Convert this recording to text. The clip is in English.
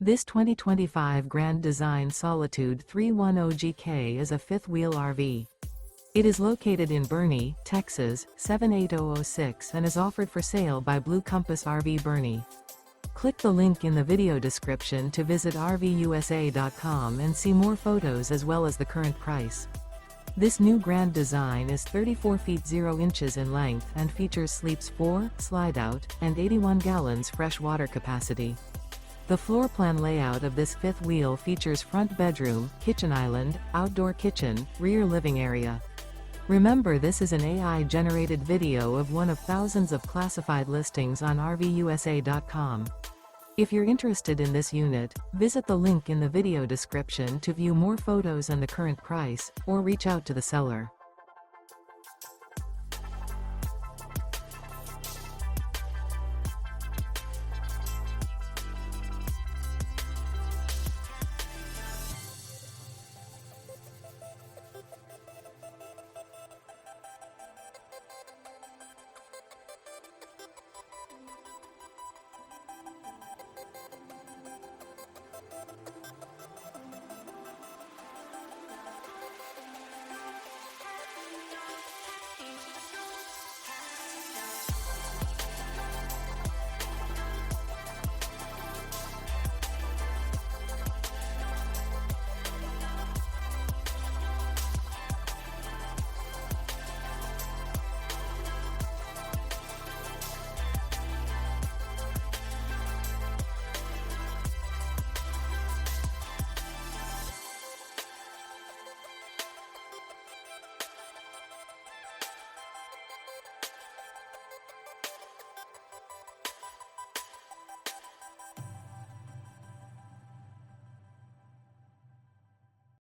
This 2025 Grand Design Solitude 310GK is a fifth-wheel RV. It is located in Boerne, Texas, 78006 and is offered for sale by Blue Compass RV Boerne. Click the link in the video description to visit RVUSA.com and see more photos as well as the current price. This new Grand Design is 34 feet 0 inches in length and features sleeps 4, Slideout, and 81 gallons fresh water capacity. The floor plan layout of this fifth wheel features front bedroom, kitchen island, outdoor kitchen, rear living area. Remember, this is an AI-generated video of one of thousands of classified listings on RVUSA.com. If you're interested in this unit, visit the link in the video description to view more photos and the current price, or reach out to the seller.